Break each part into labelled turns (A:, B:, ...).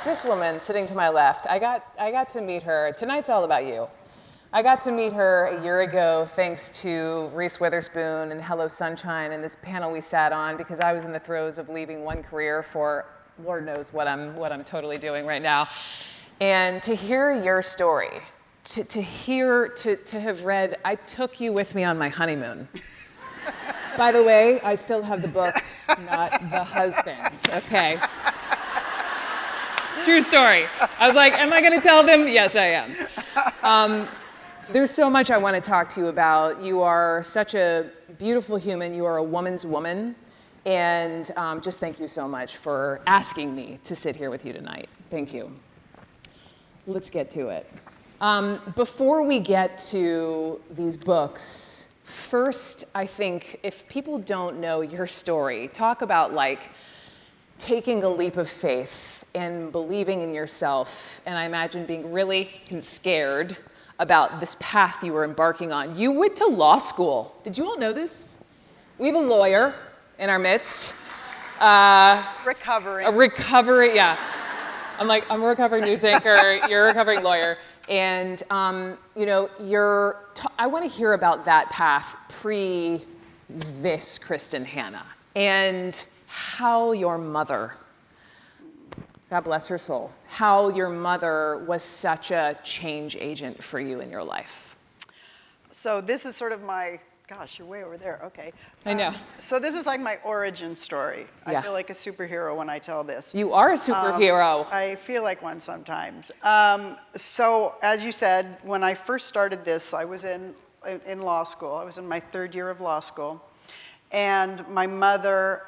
A: This woman sitting to my left, I got to meet her. Tonight's all about you. I got to meet her a year ago thanks to Reese Witherspoon and Hello Sunshine and this panel we sat on because I was in the throes of leaving one career for Lord knows what I'm totally doing right now. And to hear your story, to have read, I took you with me on my honeymoon. By the way, I still have the book, not the husband, okay? True story. I was like, am I gonna tell them? Yes, I am. There's so much I wanna talk to you about. You are such a beautiful human. You are a woman's woman. And just thank you so much for asking me to sit here with you tonight. Thank you. Let's get to it. Before we get to these books, first, I think if people don't know your story, talk about like taking a leap of faith and believing in yourself, and I imagine being really scared about this path you were embarking on. You went to law school. Did you all know this? We have a lawyer in our midst.
B: Recovering.
A: A recovery, yeah. I'm a recovering news anchor, you're a recovering lawyer. And, you know, I want to hear about that path pre this Kristin Hannah and how your mother, God bless her soul, how your mother was such a change agent for you in your life.
B: So this is sort of my, gosh, you're way over there, okay.
A: I know.
B: So this is like my origin story.
A: Yeah.
B: I feel like a superhero when I tell this.
A: You are a superhero.
B: I feel like one sometimes. So as you said, when I first started this, I was in law school. I was in my third year of law school. And my mother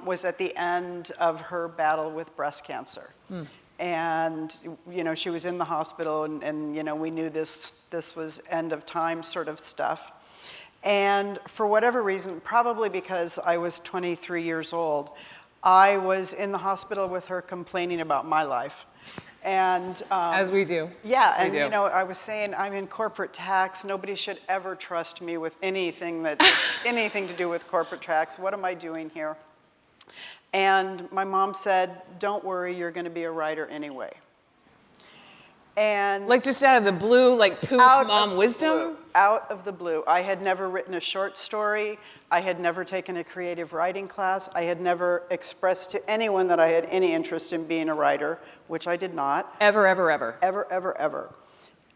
B: was at the end of her battle with breast cancer. And, you know, she was in the hospital and you know, we knew this was end of time sort of stuff. And for whatever reason, probably because I was 23 years old, I was in the hospital with her complaining about my life. And
A: as we do.
B: Yeah, and you know, I was saying I'm in corporate tax. Nobody should ever trust me with anything anything to do with corporate tax. What am I doing here? And my mom said, "Don't worry, you're going to be a writer anyway." And
A: like just out of the blue, like poof, mom wisdom?
B: Out of the blue. I had never written a short story. I had never taken a creative writing class. I had never expressed to anyone that I had any interest in being a writer, which I did not.
A: Ever, ever, ever.
B: Ever, ever, ever.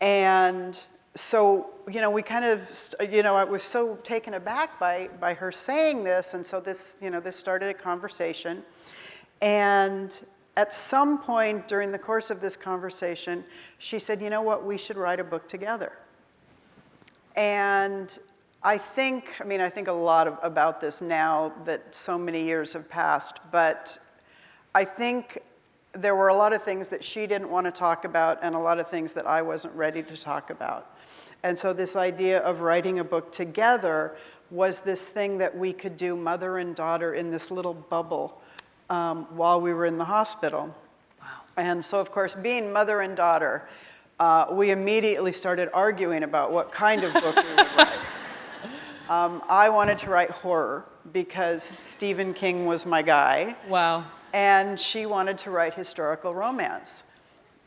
B: And so, you know, we kind of, you know, I was so taken aback by her saying this, and so this, you know, this started a conversation. And at some point during the course of this conversation, she said, you know what, we should write a book together. And I think a lot about this now that so many years have passed, but I think there were a lot of things that she didn't want to talk about and a lot of things that I wasn't ready to talk about. And so this idea of writing a book together was this thing that we could do, mother and daughter, in this little bubble while we were in the hospital.
A: Wow.
B: And so, of course, being mother and daughter, we immediately started arguing about what kind of book we would write. I wanted to write horror because Stephen King was my guy.
A: Wow.
B: And she wanted to write historical romance.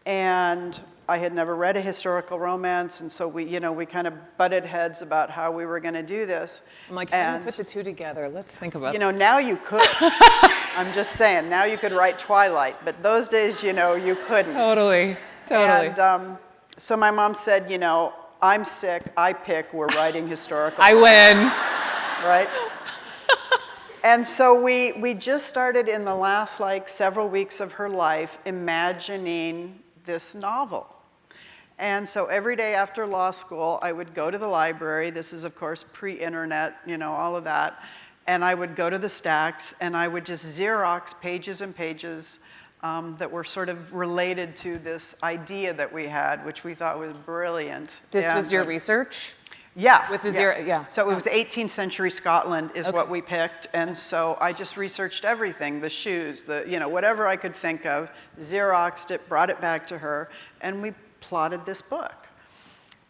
B: And I had never read a historical romance, and so we kind of butted heads about how we were going to do this.
A: I'm like, how do you put the two together? Let's think about it.
B: You know, now you could. I'm just saying, now you could write Twilight, but those days, you know, you couldn't.
A: Totally.
B: And so my mom said, you know, I'm sick, I pick, we're writing historical
A: I win.
B: Right? And so we just started in the last, like, several weeks of her life imagining this novel. And so every day after law school, I would go to the library. This is, of course, pre-internet, you know, all of that. And I would go to the stacks, and I would just Xerox pages and pages that were sort of related to this idea that we had, which we thought was brilliant.
A: This was your research?
B: Yeah.
A: With the Xerox, yeah.
B: So it was 18th century Scotland is what we picked. And so I just researched everything, the shoes, you know, whatever I could think of, Xeroxed it, brought it back to her, and we plotted this book.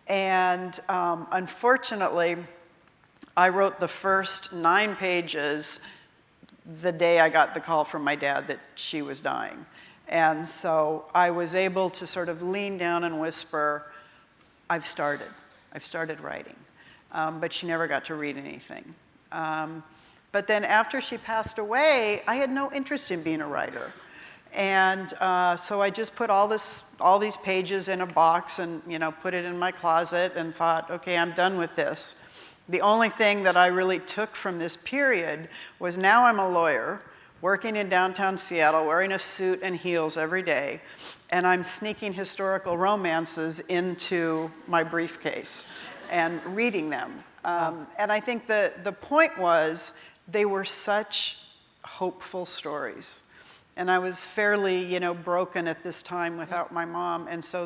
B: And unfortunately, I wrote the first 9 pages the day I got the call from my dad that she was dying. And so I was able to sort of lean down and whisper, I've started writing. But she never got to read anything. But then after she passed away, I had no interest in being a writer. And so I just put all these pages in a box and, put it in my closet and thought, okay, I'm done with this. The only thing that I really took from this period was now I'm a lawyer, working in downtown Seattle, wearing a suit and heels every day, and I'm sneaking historical romances into my briefcase and reading them. And I think the point was they were such hopeful stories. And I was fairly, broken at this time without my mom. And so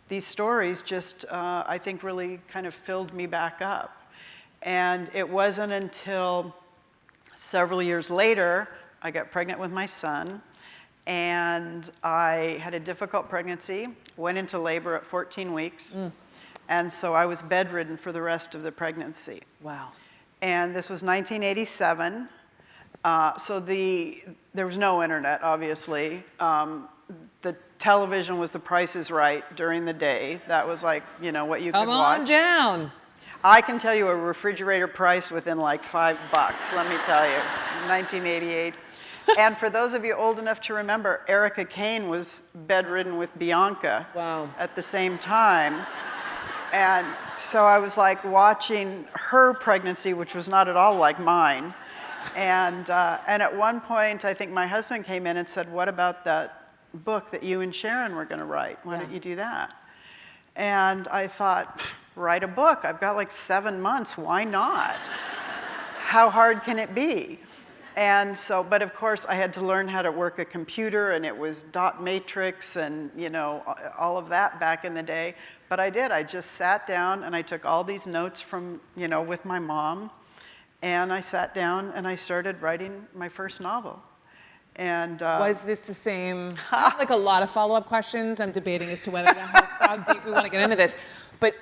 B: these stories just, I think, really kind of filled me back up. And it wasn't until several years later, I got pregnant with my son. And I had a difficult pregnancy, went into labor at 14 weeks. And so I was bedridden for the rest of the pregnancy.
A: Wow.
B: And this was 1987. So there was no internet, obviously. The television was The Price is Right during the day. That was like, what you could watch.
A: Come on down.
B: I can tell you a refrigerator price within like $5, let me tell you, 1988. And for those of you old enough to remember, Erica Kane was bedridden with Bianca at the same time. And so I was like watching her pregnancy, which was not at all like mine. And at one point, I think my husband came in and said, what about that book that you and Sharon were going to write? Why don't you do that? And I thought, write a book. I've got like 7 months. Why not? How hard can it be? And so, but of course, I had to learn how to work a computer, and it was dot matrix and, all of that back in the day. But I did. I just sat down, and I took all these notes from, with my mom. And I sat down and I started writing my first novel. And
A: was this the same? I have like a lot of follow-up questions. I'm debating as to whether how deep we want to get into this. But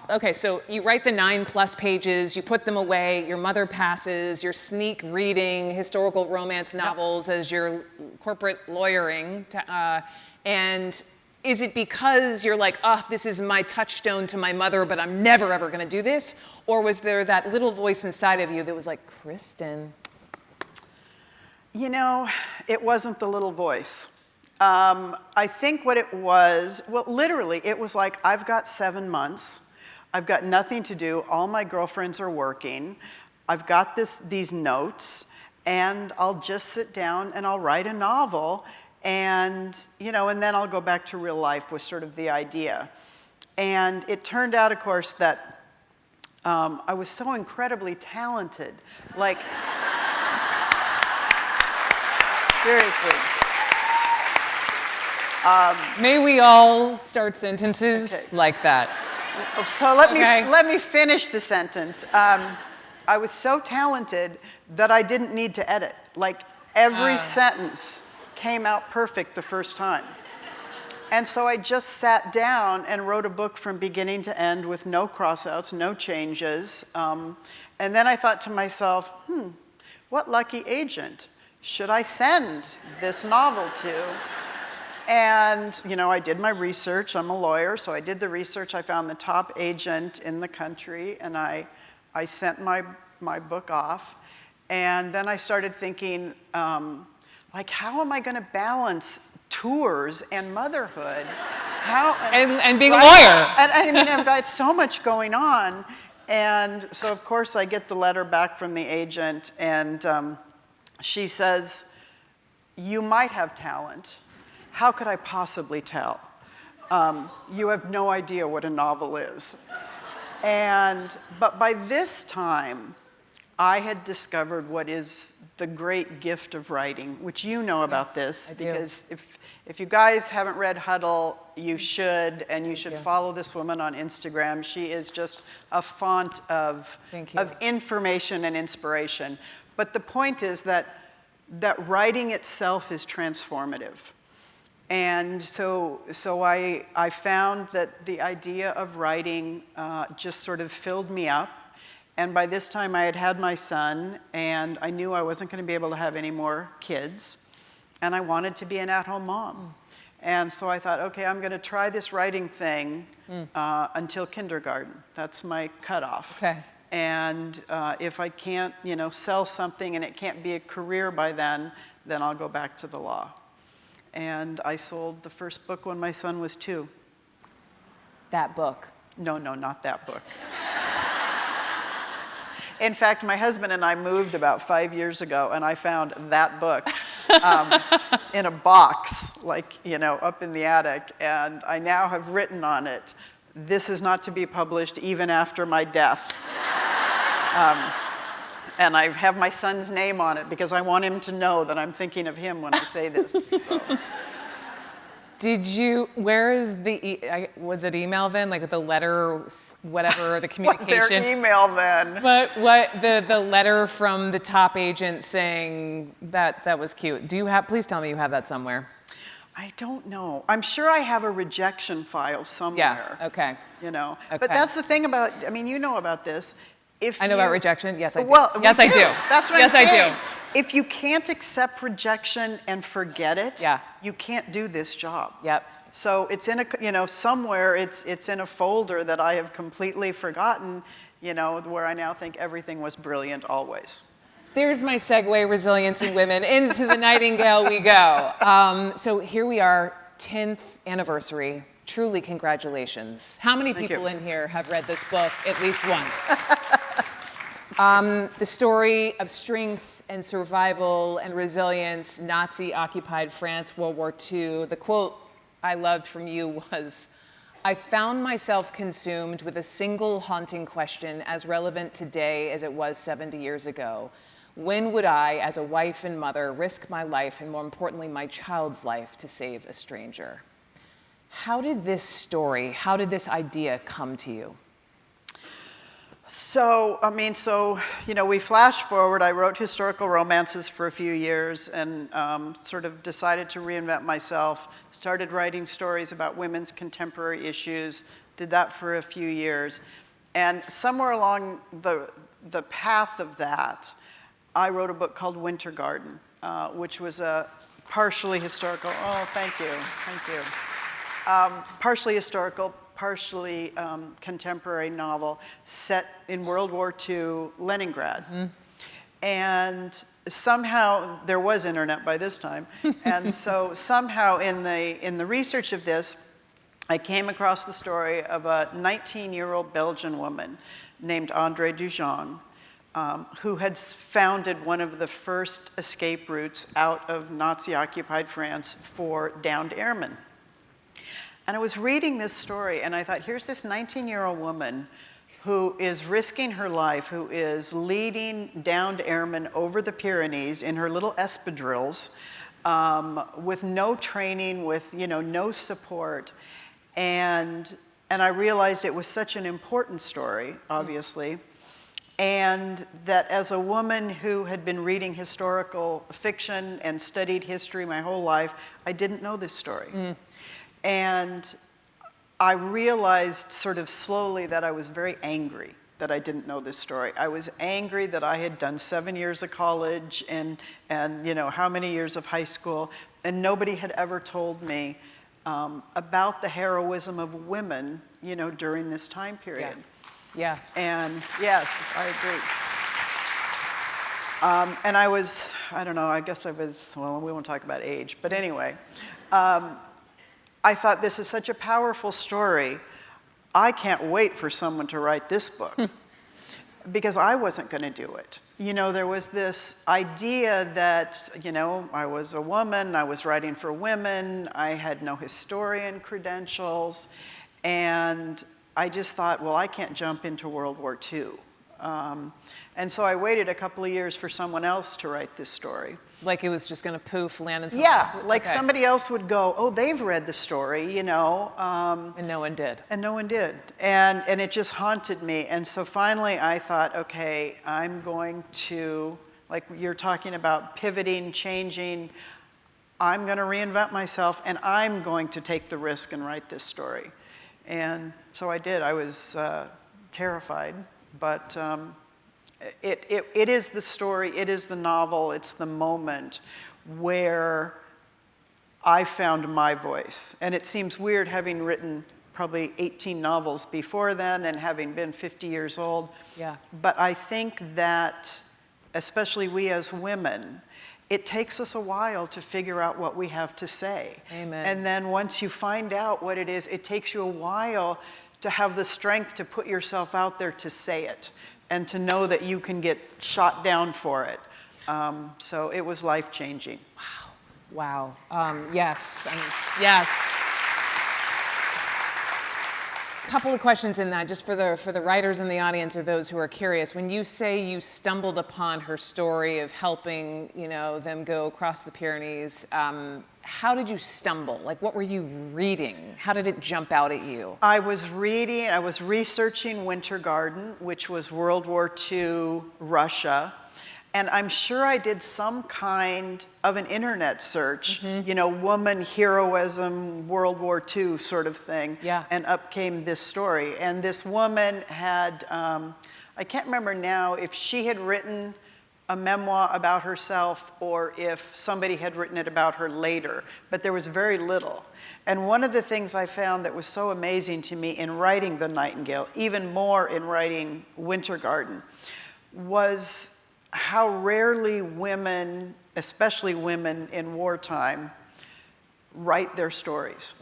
A: okay, so you write the 9+ pages, you put them away, your mother passes, you're sneak reading historical romance novels as you're corporate lawyering, and is it because you're like, this is my touchstone to my mother, but I'm never, ever going to do this? Or was there that little voice inside of you that was like, Kristin?
B: It wasn't the little voice. I think what it was, well, literally, it was like, I've got 7 months. I've got nothing to do. All my girlfriends are working. I've got these notes, and I'll just sit down and I'll write a novel. And, and then I'll go back to real life was sort of the idea. And it turned out, of course, that I was so incredibly talented. Like, seriously.
A: May we all start sentences like that.
B: So let me finish the sentence. I was so talented that I didn't need to edit. Like, every sentence came out perfect the first time. And so I just sat down and wrote a book from beginning to end with no crossouts, no changes. And then I thought to myself, what lucky agent should I send this novel to? And, I did my research. I'm a lawyer, so I did the research. I found the top agent in the country, and I sent my book off. And then I started thinking, how am I going to balance tours and motherhood?
A: And being a lawyer.
B: And I mean, I've got so much going on. And so, of course, I get the letter back from the agent, and she says, you might have talent. How could I possibly tell? You have no idea what a novel is. But by this time, I had discovered what is the great gift of writing, which you know about this, because if you guys haven't read Huddle, you should, and you should follow this woman on Instagram. She is just a font of information and inspiration. But the point is that writing itself is transformative. And so I found that the idea of writing just sort of filled me up. And by this time, I had my son, and I knew I wasn't going to be able to have any more kids. and I wanted to be an at-home mom. And so I thought, okay, I'm going to try this writing thing until kindergarten. That's my cutoff.
A: Okay.
B: And if I can't, sell something and it can't be a career by then I'll go back to the law. And I sold the first book when my son was 2.
A: That book.
B: No, not that book. In fact, my husband and I moved about 5 years ago, and I found that book in a box, up in the attic, and I now have written on it, "This is not to be published even after my death." And I have my son's name on it because I want him to know that I'm thinking of him when I say this. So.
A: Where is was it email then? Like the letter, whatever, the communication?
B: Was there email then?
A: But the letter from the top agent saying that was cute. Please tell me you have that somewhere.
B: I don't know. I'm sure I have a rejection file somewhere.
A: Yeah, okay.
B: Okay.
A: Okay.
B: But that's the thing about, you know about this.
A: I know about rejection? Yes, I do.
B: Well,
A: yes, I do.
B: That's what
A: yes,
B: I'm saying.
A: I do.
B: If you can't accept rejection and forget it,
A: yeah.
B: you can't do this job.
A: Yep.
B: So it's in somewhere it's in a folder that I have completely forgotten, where I now think everything was brilliant always.
A: There's my segue, resilience in women. Into the Nightingale we go. So here we are, 10th anniversary. Truly, congratulations. How many people in here have read this book at least once? The story of strength and survival and resilience, Nazi-occupied France, World War II. The quote I loved from you was, "I found myself consumed with a single haunting question as relevant today as it was 70 years ago. When would I, as a wife and mother, risk my life and more importantly, my child's life to save a stranger?" How did this idea come to you?
B: So, we flash forward. I wrote historical romances for a few years and sort of decided to reinvent myself, started writing stories about women's contemporary issues, did that for a few years. And somewhere along the path of that, I wrote a book called Winter Garden, which was a partially historical, thank you. Partially historical, partially contemporary novel set in World War II, Leningrad. And somehow, there was internet by this time, and so somehow in the research of this, I came across the story of a 19-year-old Belgian woman named Andrée Dujon, who had founded one of the first escape routes out of Nazi-occupied France for downed airmen. And I was reading this story, and I thought, here's this 19-year-old woman who is risking her life, who is leading downed airmen over the Pyrenees in her little espadrilles, with no training, with no support. And I realized it was such an important story, obviously, and that as a woman who had been reading historical fiction and studied history my whole life, I didn't know this story. And I realized sort of slowly that I was very angry that I didn't know this story. I was angry that I had done 7 years of college and how many years of high school, and nobody had ever told me about the heroism of women, during this time period.
A: Yeah. Yes.
B: And yes, I agree. And I don't know, I guess I was, well, we won't talk about age, but anyway. I thought, this is such a powerful story. I can't wait for someone to write this book. Because I wasn't going to do it. There was this idea that, I was a woman, I was writing for women, I had no historian credentials, and I just thought, well, I can't jump into World War II. And so I waited a couple of years for someone else to write this story.
A: Like it was just going to poof, land in
B: somebody else would go, oh, they've read the story, And
A: no one did.
B: And no one did. And it just haunted me. And so finally I thought, okay, I'm going to, like you're talking about pivoting, changing, I'm going to reinvent myself and I'm going to take the risk and write this story. And so I did. I was terrified, but it is the story, it is the novel, it's the moment where I found my voice. And it seems weird having written probably 18 novels before then and having been 50 years old.
A: Yeah.
B: But I think that, especially we as women, it takes us a while to figure out what we have to say.
A: Amen.
B: And then once you find out what it is, it takes you a while to have the strength to put yourself out there to say it and to know that you can get shot down for it. So it was life-changing.
A: Wow. Yes. Yes. A couple of questions in that, just for the writers in the audience or those who are curious. When you say you stumbled upon her story of helping, them go across the Pyrenees, how did you stumble? Like, what were you reading? How did it jump out at you?
B: I was researching Winter Garden, which was World War II Russia. And I'm sure I did some kind of an internet search, woman heroism, World War II sort of thing.
A: Yeah.
B: And up came this story. And this woman had, I can't remember now if she had written a memoir about herself or if somebody had written it about her later, but there was very little. And one of the things I found that was so amazing to me in writing The Nightingale, even more in writing Winter Garden, was how rarely women, especially women in wartime, write their stories.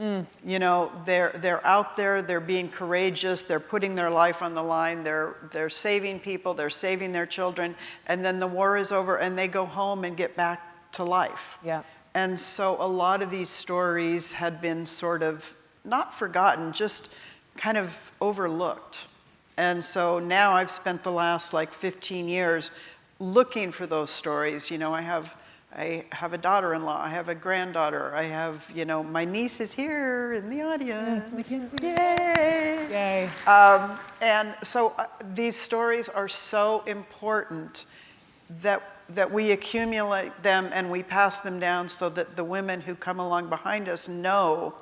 B: They're out there, they're being courageous, they're putting their life on the line, they're saving people, they're saving their children, and then the war is over and they go home and get back to life.
A: Yeah.
B: And so a lot of these stories had been sort of not forgotten, just kind of overlooked. And so now I've spent the last 15 years looking for those stories. I have a daughter-in-law, I have a granddaughter, I have, my niece is here in the audience.
A: Yes, Mackenzie.
B: Yay!
A: Yay.
B: And so these stories are so important that we accumulate them and we pass them down so that the women who come along behind us know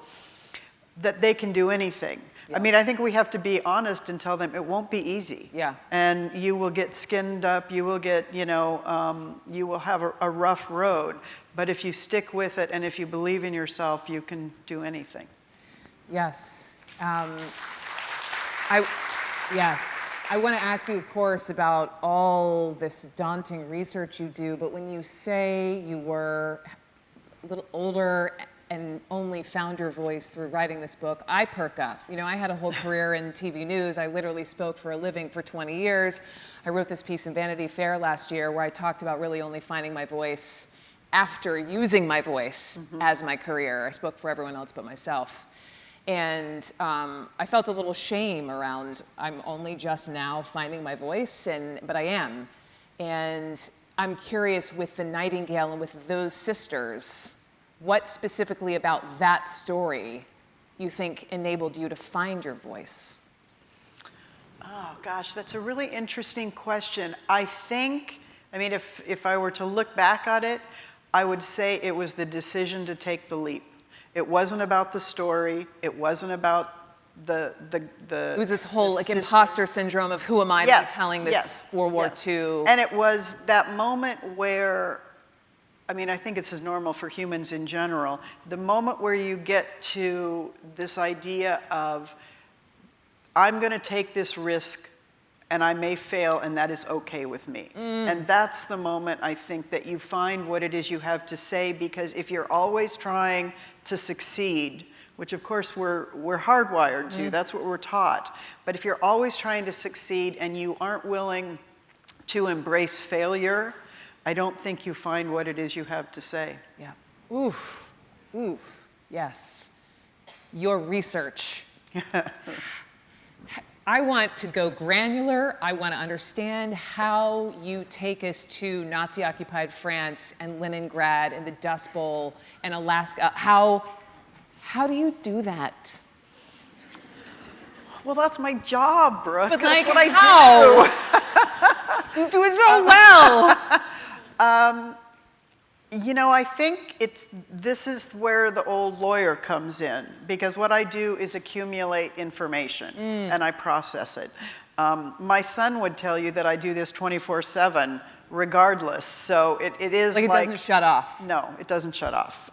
B: that they can do anything.
A: Yeah.
B: I mean, I think we have to be honest and tell them it won't be easy.
A: Yeah.
B: And you will get skinned up, you will get, you will have a rough road. But if you stick with it and if you believe in yourself, you can do anything.
A: Yes. Yes. I want to ask you, of course, about all this daunting research you do, but when you say you were a little older and only found your voice through writing this book, I perk up. I had a whole career in TV news. I literally spoke for a living for 20 years. I wrote this piece in Vanity Fair last year where I talked about really only finding my voice after using my voice as my career. I spoke for everyone else but myself. And I felt a little shame around, I'm only just now finding my voice, but I am. And I'm curious with the Nightingale and with those sisters, what specifically about that story you think enabled you to find your voice?
B: Oh, gosh, that's a really interesting question. If I were to look back at it, I would say it was the decision to take the leap. It wasn't about the story. It wasn't about it was
A: this whole imposter syndrome of who am I by telling this World War II.
B: And it was that moment where, I think it's as normal for humans in general, the moment where you get to this idea of, I'm going to take this risk and I may fail and that is okay with me. And that's the moment I think that you find what it is you have to say, because if you're always trying to succeed, which of course we're hardwired to, that's what we're taught, but if you're always trying to succeed and you aren't willing to embrace failure, I don't think you find what it is you have to say.
A: Yeah. Oof. Yes. Your research. I want to go granular. I want to understand how you take us to Nazi-occupied France and Leningrad and the Dust Bowl and Alaska. How do you do that?
B: Well, that's my job, Brooke.
A: But
B: that's what
A: how?
B: I
A: do. You do it so well.
B: I think this is where the old lawyer comes in, because what I do is accumulate information and I process it. My son would tell you that I do this 24/7 regardless. So it is
A: it doesn't shut off.
B: No, it doesn't shut off.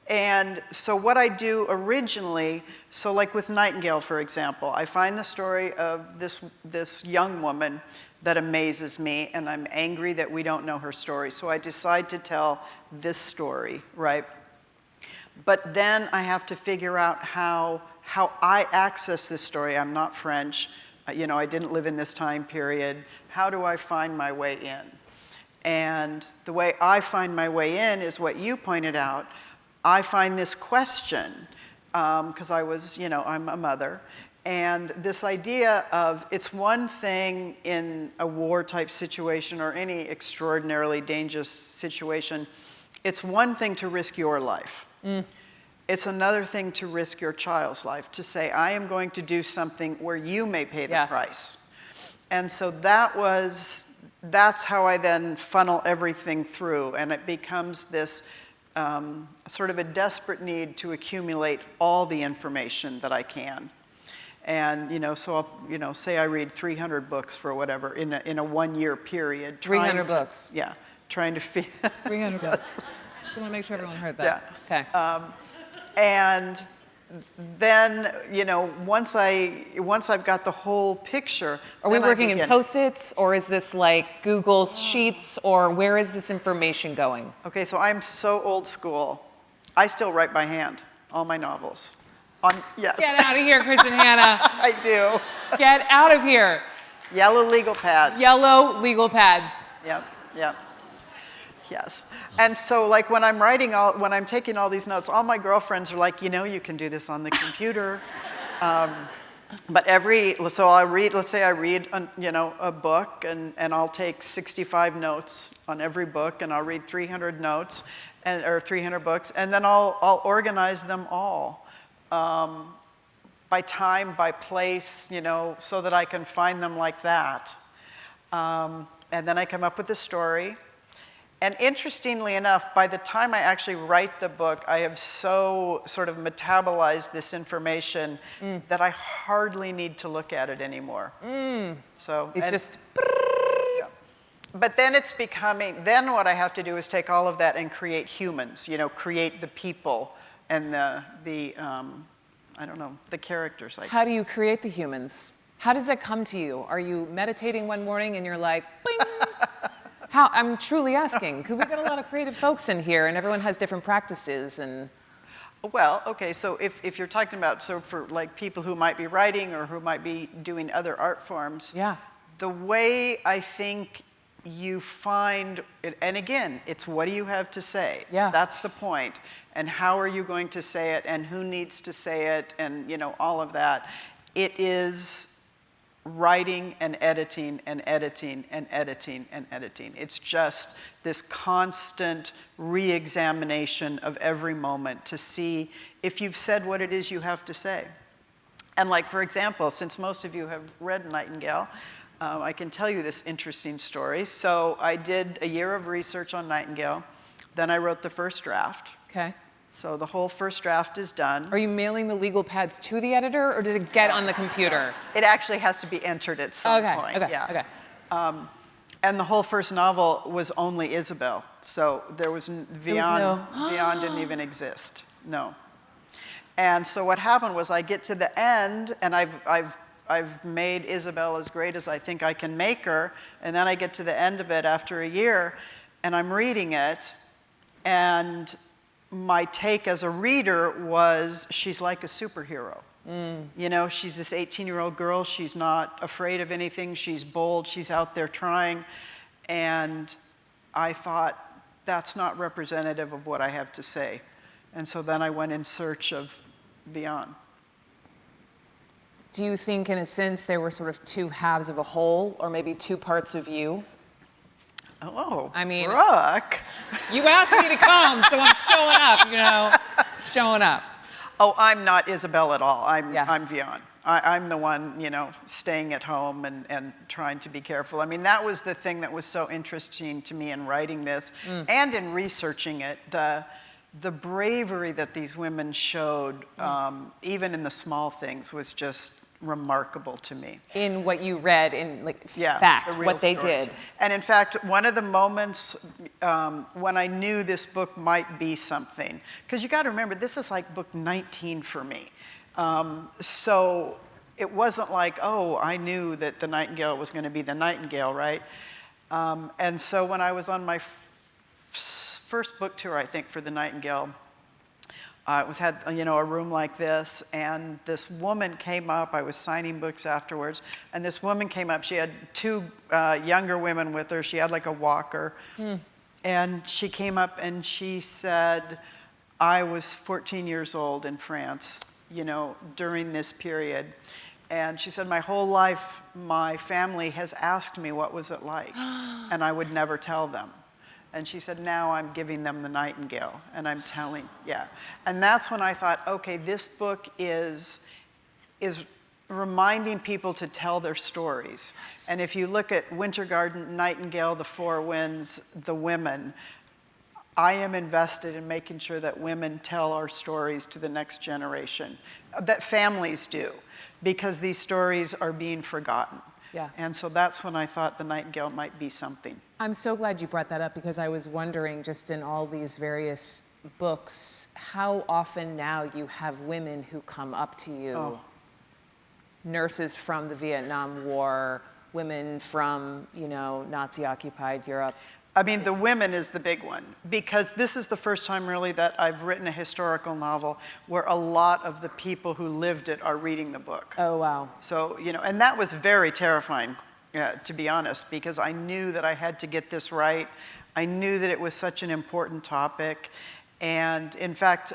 B: And so what I do originally, so like with Nightingale, for example, I find the story of this young woman that amazes me, and I'm angry that we don't know her story. So I decide to tell this story, right? But then I have to figure out how I access this story. I'm not French. You know, I didn't live in this time period. How do I find my way in? And the way I find my way in is what you pointed out. I find this question, because I was, you know, I'm a mother, and this idea of it's one thing in a war type situation or any extraordinarily dangerous situation, it's one thing to risk your life. It's another thing to risk your child's life, to say, I am going to do something where you may pay the price. And so that's how I then funnel everything through, and it becomes this sort of a desperate need to accumulate all the information that I can. And, you know, so I'll, you know, say I read 300 books for whatever in a 1 year period.
A: 300 books?
B: Yeah, trying to
A: 300 books. Just want to make sure everyone heard that.
B: Yeah.
A: Okay.
B: And then, you know, once I've got the whole picture.
A: Are we working in Post-its, or is this like Google Sheets, or where is this information going?
B: Okay, so I'm so old school. I still write by hand, all my novels. Yes.
A: Get out of here, Kristin Hannah.
B: I do.
A: Get out of here.
B: Yellow legal pads.
A: Yellow legal pads.
B: Yep, yep. Yes. And so like when I'm taking all these notes, all my girlfriends are like, you know, you can do this on the computer. But so I'll read, let's say I read, you know, a book, and I'll take 65 notes on every book, and I'll read 300 notes, or 300 books, and then I'll organize them all by time, by place, you know, so that I can find them like that. And then I come up with a story. And interestingly enough, by the time I actually write the book, I have so sort of metabolized this information that I hardly need to look at it anymore. So
A: it's just.
B: Yeah. But then it's becoming. Then what I have to do is take all of that and create humans. You know, create the people and the I don't know, the characters.
A: How do you create the humans? How does that come to you? Are you meditating one morning and you're like, bing? How? I'm truly asking, because we've got a lot of creative folks in here, and everyone has different practices. And
B: well, okay, so if you're talking about, so for like people who might be writing or who might be doing other art forms, the way I think you find it, and again, it's what do you have to say? That's the point. And how are you going to say it, and who needs to say it, and you know, all of that. It is writing and editing and editing and editing and editing. It's just this constant re-examination of every moment to see if you've said what it is you have to say. And like, for example, since most of you have read Nightingale, I can tell you this interesting story. So I did a year of research on Nightingale. Then I wrote the first draft.
A: Okay.
B: So the whole first draft is done.
A: Are you mailing the legal pads to the editor, or does it get on the computer?
B: It actually has to be entered at some point.
A: Okay.
B: And the whole first novel was only Isabel. So there was Beyond didn't even exist. No. And so what happened was I get to the end, and I've made Isabel as great as I think I can make her, and then I get to the end of it after a year, and I'm reading it, and my take as a reader was she's like a superhero. You know, she's this 18-year-old girl. She's not afraid of anything. She's bold. She's out there trying. And I thought, that's not representative of what I have to say. And so then I went in search of Beyond.
A: Do you think, in a sense, there were sort of two halves of a whole, or maybe two parts of you?
B: Oh,
A: I mean,
B: Brooke.
A: You asked me to come, so I'm showing up, you know, showing up.
B: Oh, I'm not Isabel at all. I'm Beyond. I'm the one, you know, staying at home and trying to be careful. I mean, that was the thing that was so interesting to me in writing this and in researching it. The bravery that these women showed, even in the small things, was just remarkable to me.
A: In what you read, in like
B: Yeah,
A: fact,
B: the real
A: what they
B: stories.
A: did.
B: And in fact, one of the moments when I knew this book might be something, because you got to remember, this is like book 19 for me. So it wasn't like, oh, I knew that the Nightingale was going to be the Nightingale, right? And so when I was on my first book tour, I think, for the Nightingale, it had a room like this, and this woman came up. I was signing books afterwards, and this woman came up. She had two younger women with her. She had like a walker, and she came up and she said, "I was 14 years old in France, during this period." And she said, "My whole life, my family has asked me what was it like, and I would never tell them." And she said, "Now I'm giving them the Nightingale, and I'm telling." Yeah. And that's when I thought, okay, this book is reminding people to tell their stories. Yes. And if you look at Winter Garden, Nightingale, The Four Winds, The Women, I am invested in making sure that women tell our stories to the next generation, that families do, because these stories are being forgotten.
A: Yeah.
B: And so that's when I thought the Nightingale might be something.
A: I'm so glad you brought that up, because I was wondering, just in all these various books, how often now you have women who come up to you, nurses from the Vietnam War, women from, Nazi-occupied Europe.
B: I mean, The Women is the big one, because this is the first time really that I've written a historical novel where a lot of the people who lived it are reading the book.
A: Oh, wow.
B: So, and that was very terrifying, to be honest, because I knew that I had to get this right. I knew that it was such an important topic. And in fact,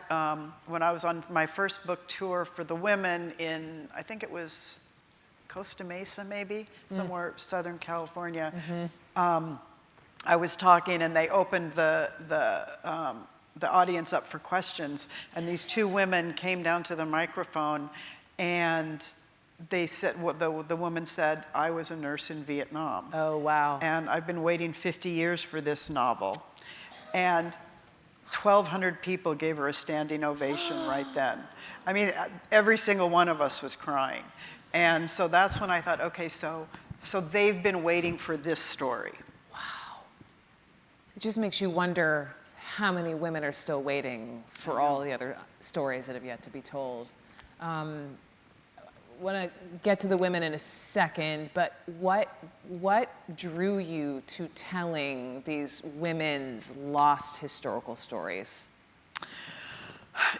B: when I was on my first book tour for The Women in, I think it was Costa Mesa, maybe, somewhere Southern California, I was talking, and they opened the audience up for questions, and these two women came down to the microphone, and they said, the woman said, "I was a nurse in Vietnam."
A: Oh, wow.
B: And I've been waiting 50 years for this novel. And 1,200 people gave her a standing ovation right then. I mean, every single one of us was crying. And so that's when I thought, okay, so they've been waiting for this story.
A: It just makes you wonder how many women are still waiting for all the other stories that have yet to be told. I want to get to The Women in a second, but what drew you to telling these women's lost historical stories?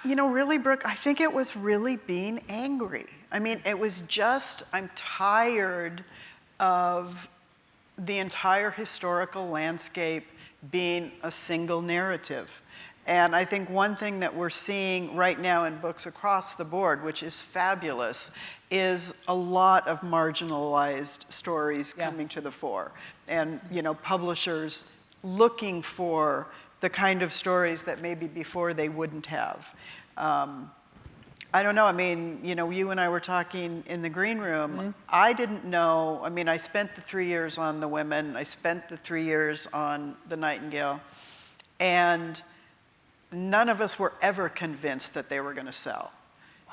B: Really, Brooke, I think it was really being angry. I mean, it was just, I'm tired of the entire historical landscape being a single narrative. And I think one thing that we're seeing right now in books across the board, which is fabulous, is a lot of marginalized stories coming to the fore. And, publishers looking for the kind of stories that maybe before they wouldn't have. I don't know, I mean, you and I were talking in the green room. I didn't know, I mean, I spent the 3 years on The Women, I spent the 3 years on the Nightingale, and none of us were ever convinced that they were going to sell.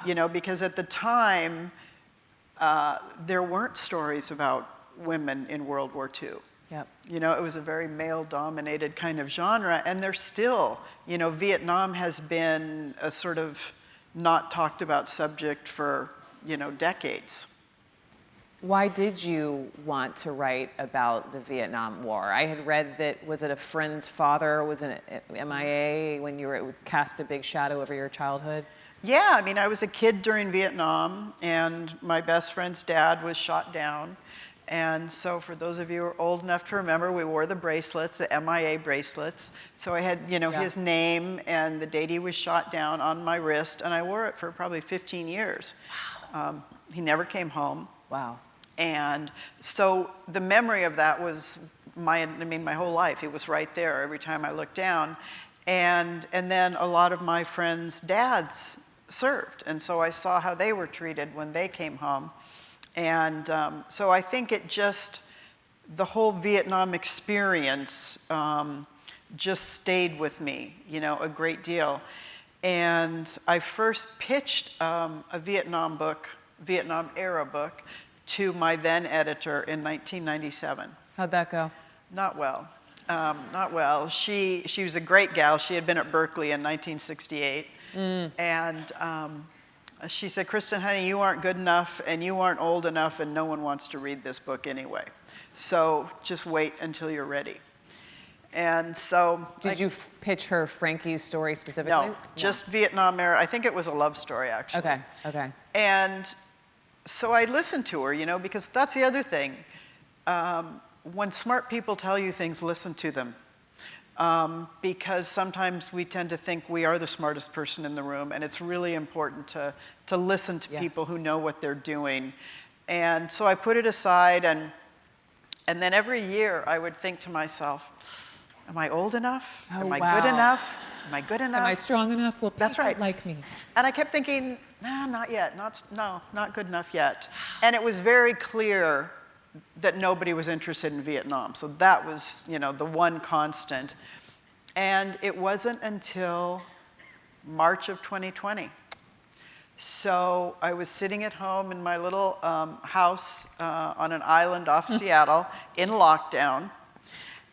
B: Wow. Because at the time, there weren't stories about women in World War II.
A: Yep.
B: It was a very male-dominated kind of genre, and there's still, Vietnam has been a sort of not talked about subject for, decades.
A: Why did you want to write about the Vietnam War? I had read that, was it a friend's father was an MIA when you were, it would cast a big shadow over your childhood?
B: Yeah, I mean, I was a kid during Vietnam, and my best friend's dad was shot down. And so for those of you who are old enough to remember, we wore the bracelets, the MIA bracelets. So I had, his name and the date he was shot down on my wrist, and I wore it for probably 15 years. Wow. He never came home.
A: Wow.
B: And so the memory of that was my whole life. He was right there every time I looked down. And then a lot of my friends' dads served, and so I saw how they were treated when they came home. And so I think the whole Vietnam experience just stayed with me, a great deal. And I first pitched a Vietnam book Vietnam era book to my then editor in 1997.
A: How'd that go?
B: Not well. Not well. She was a great gal. She had been at Berkeley in 1968. And she said, Kristin, honey, you aren't good enough and you aren't old enough and no one wants to read this book anyway. So just wait until you're ready. And so...
A: Did you pitch her Frankie's story specifically?
B: No, just Vietnam era. I think it was a love story, actually.
A: Okay.
B: And so I listened to her, you know, because that's the other thing. When smart people tell you things, listen to them. Because sometimes we tend to think we are the smartest person in the room, and it's really important to listen to people who know what they're doing. And so I put it aside, and then every year I would think to myself, am I old enough? Am I good enough? Am I good enough?
A: Am I strong enough? Will
B: That's
A: people
B: right.
A: like me?
B: And I kept thinking, nah, not yet. Not good enough yet. And it was very clear that nobody was interested in Vietnam. So that was, you know, the one constant. And it wasn't until March of 2020. So I was sitting at home in my little house on an island off Seattle in lockdown.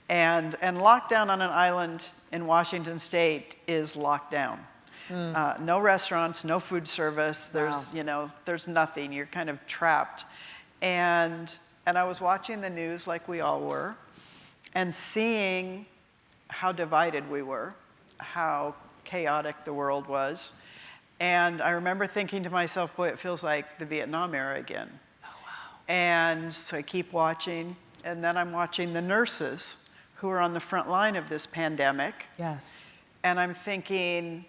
B: And lockdown on an island in Washington State is lockdown. No restaurants, no food service. There's, you know, there's nothing. You're kind of trapped. And I was watching the news like we all were, and seeing how divided we were, how chaotic the world was. And I remember thinking to myself, boy, it feels like the Vietnam era again. Oh, wow. And so I keep watching, and then I'm watching the nurses who are on the front line of this pandemic.
A: Yes.
B: And I'm thinking,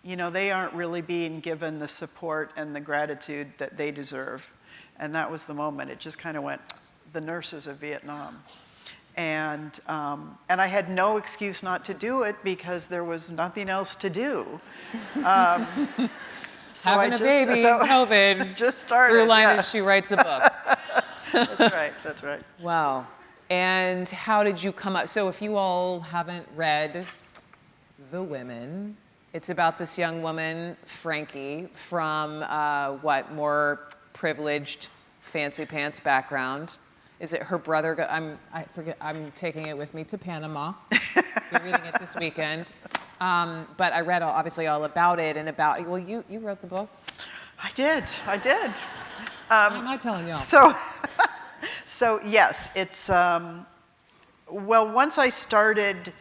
B: you know, they aren't really being given the support and the gratitude that they deserve. And that was the moment. It just kind of went, the nurses of Vietnam. And I had no excuse not to do it because there was nothing else to do. So
A: Having a baby in COVID.
B: Just started.
A: Through line is she writes a book.
B: That's right.
A: Wow. And how did you come up? So if you all haven't read The Women, it's about this young woman, Frankie, from more privileged, fancy pants background. Is it her brother? I forget. I'm taking it with me to Panama. You're reading it this weekend. But I read obviously all about it and about. Well, you wrote the book.
B: I did.
A: I'm not telling y'all.
B: So yes, it's well. Once I started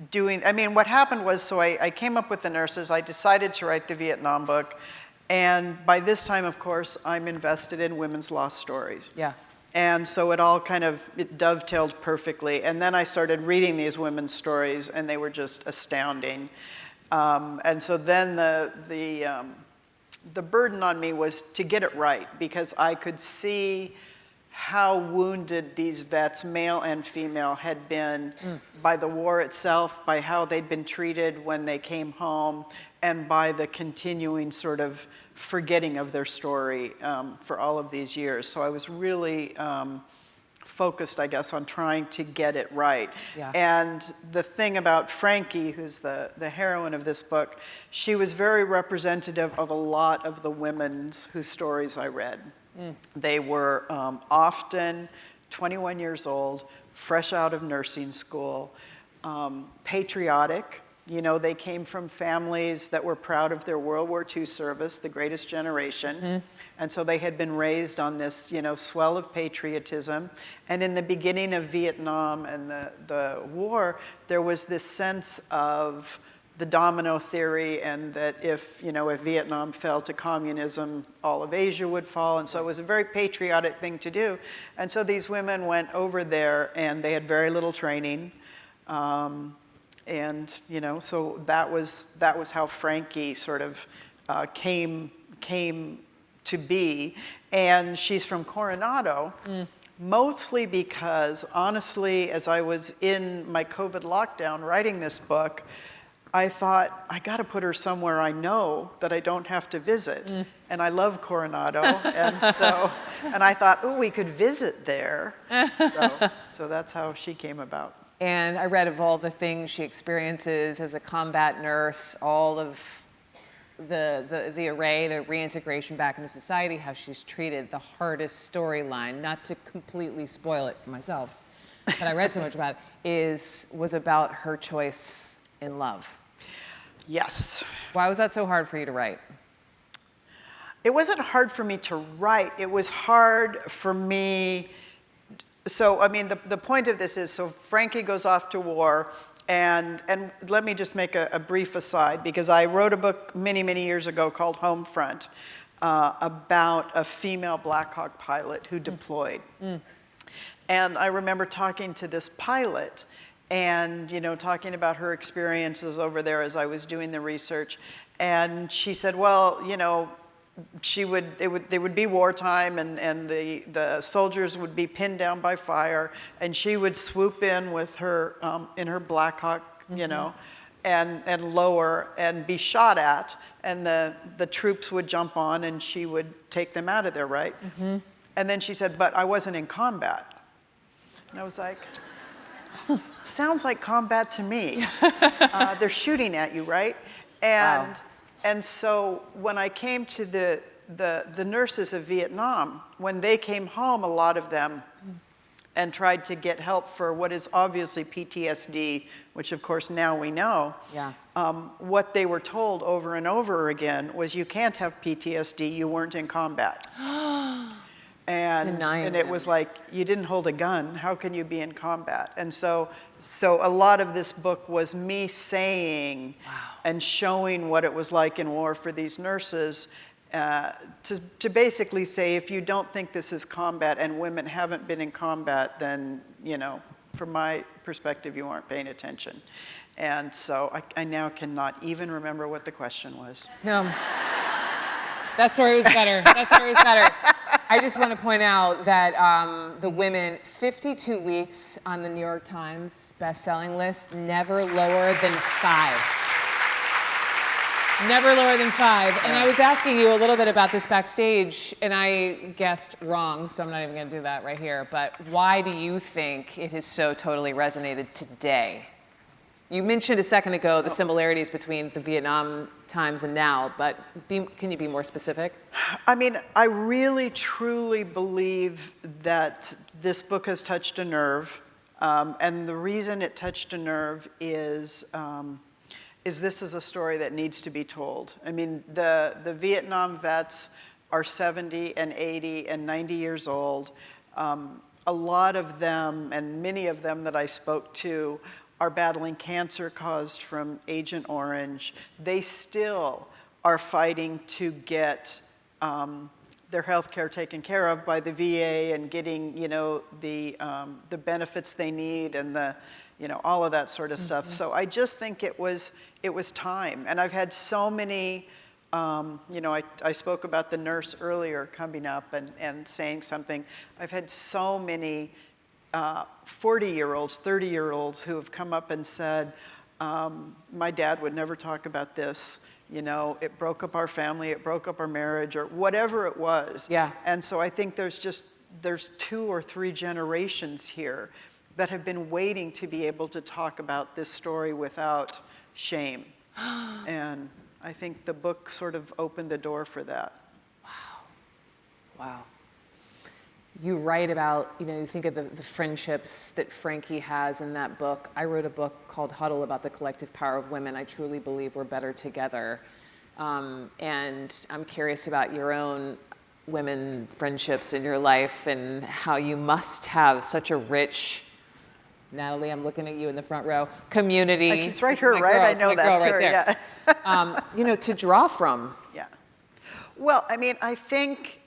B: doing, I mean, what happened was, so I came up with the nurses. I decided to write the Vietnam book, and by this time, of course, I'm invested in women's lost stories.
A: Yeah.
B: And so it all it dovetailed perfectly. And then I started reading these women's stories, and they were just astounding. And so then the burden on me was to get it right, because I could see how wounded these vets, male and female, had been by the war itself, by how they'd been treated when they came home, and by the continuing sort of forgetting of their story for all of these years. So I was really focused, I guess, on trying to get it right.
A: Yeah.
B: And the thing about Frankie, who's the heroine of this book, she was very representative of a lot of the women whose stories I read. They were often 21 years old, fresh out of nursing school, patriotic. You know, they came from families that were proud of their World War II service, the greatest generation. And so they had been raised on this, you know, swell of patriotism. And in the beginning of Vietnam and the war, there was this sense of the domino theory, and that if Vietnam fell to communism, all of Asia would fall. And so it was a very patriotic thing to do. And so these women went over there, and they had very little training. And, you know, so that was how Frankie sort of came to be. And she's from Coronado, mostly because, honestly, as I was in my COVID lockdown writing this book, I thought, I got to put her somewhere I know that I don't have to visit. And I love Coronado. And I thought, oh, we could visit there. So that's how she came about.
A: And I read of all the things she experiences as a combat nurse, all of the array, the reintegration back into society, how she's treated, the hardest storyline, not to completely spoil it for myself, but I read so much about it, was about her choice in love.
B: Yes.
A: Why was that so hard for you to write?
B: It wasn't hard for me to write. It was hard for me. So, I mean, the point of this is, so Frankie goes off to war, and let me just make a brief aside, because I wrote a book many, many years ago called Homefront about a female Black Hawk pilot who deployed. And I remember talking to this pilot and, you know, talking about her experiences over there as I was doing the research. And she said, well, you know, there would be wartime, and the soldiers would be pinned down by fire, and she would swoop in with her in her Black Hawk, you know, and lower and be shot at, and the troops would jump on, and she would take them out of there, right? And then she said, but I wasn't in combat. And I was like, sounds like combat to me. They're shooting at you, right? And. Wow. And so when I came to the nurses of Vietnam, when they came home, a lot of them, and tried to get help for what is obviously PTSD, which of course now we know, what they were told over and over again was, you can't have PTSD, you weren't in combat. And it was like, you didn't hold a gun, how can you be in combat? And so a lot of this book was me saying and showing what it was like in war for these nurses, to basically say, if you don't think this is combat and women haven't been in combat, then, you know, from my perspective, you aren't paying attention. And so I now cannot even remember what the question was.
A: No, that story was better. That story was better. I just want to point out that the women, 52 weeks on the New York Times best-selling list, never lower than 5. Never lower than 5. And I was asking you a little bit about this backstage, and I guessed wrong, so I'm not even going to do that right here. But why do you think it has so totally resonated today? You mentioned a second ago the similarities between the Vietnam times and now, but can you be more specific?
B: I mean, I really, truly believe that this book has touched a nerve. And the reason it touched a nerve is this is a story that needs to be told. I mean, the Vietnam vets are 70 and 80 and 90 years old. A lot of them, and many of them that I spoke to, are battling cancer caused from Agent Orange. They still are fighting to get their health care taken care of by the VA and getting, you know, the benefits they need and the, you know, all of that sort of stuff. So I just think it was time. And I've had so many, you know, I spoke about the nurse earlier coming up and saying something. I've had so many 40-year-olds, 30-year-olds who have come up and said, my dad would never talk about this. You know, it broke up our family, it broke up our marriage, or whatever it was. Yeah. And so I think there's 2 or 3 generations here that have been waiting to be able to talk about this story without shame. And I think the book sort of opened the door for that.
A: Wow. Wow. You write about, you know, you think of the friendships that Frankie has in that book. I wrote a book called Huddle about the collective power of women. I truly believe we're better together. And I'm curious about your own women friendships in your life and how you must have such a rich, Natalie, I'm looking at you in the front row, community.
B: She's right here, right? I know that's her,
A: right yeah. You know, to draw from.
B: Yeah. Well, I mean, I think,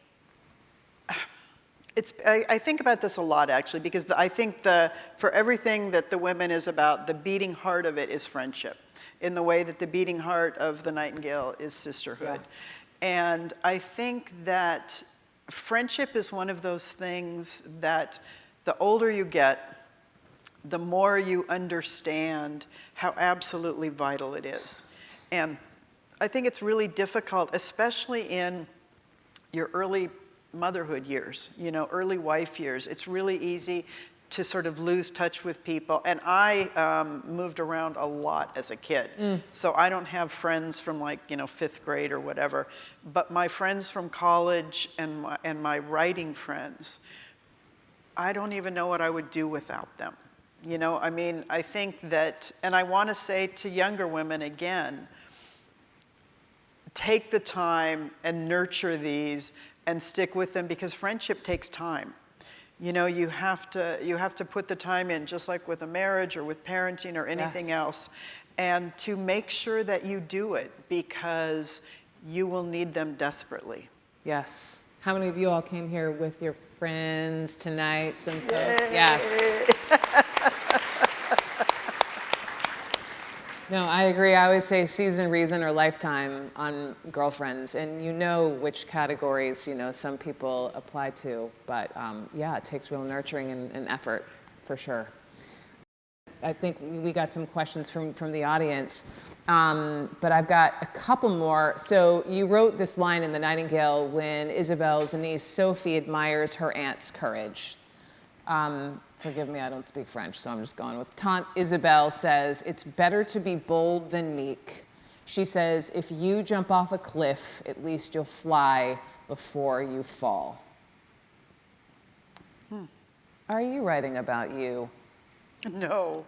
B: I think about this a lot, actually, because I think for everything that the women is about, the beating heart of it is friendship, in the way that the beating heart of the Nightingale is sisterhood. Yeah. And I think that friendship is one of those things that the older you get, the more you understand how absolutely vital it is. And I think it's really difficult, especially in your early motherhood years, you know, early wife years. It's really easy to sort of lose touch with people. And I moved around a lot as a kid. So I don't have friends from like, 5th grade or whatever. But my friends from college and my writing friends, I don't even know what I would do without them. I think that, and I want to say to younger women again, take the time and nurture these and stick with them, because friendship takes time. You have to put the time in, just like with a marriage or with parenting or anything else, and to make sure that you do it, because you will need them desperately.
A: Yes. How many of you all came here with your friends tonight? Some folks? Yes. No, I agree. I always say season, reason, or lifetime on girlfriends. And you know which categories, some people apply to. But yeah, it takes real nurturing and effort, for sure. I think we got some questions from the audience. But I've got a couple more. So you wrote this line in the Nightingale when Isabel's niece Sophie admires her aunt's courage. Forgive me, I don't speak French, so I'm just going with Tante Isabel says, it's better to be bold than meek. She says, if you jump off a cliff, at least you'll fly before you fall. Are you writing about you?
B: No.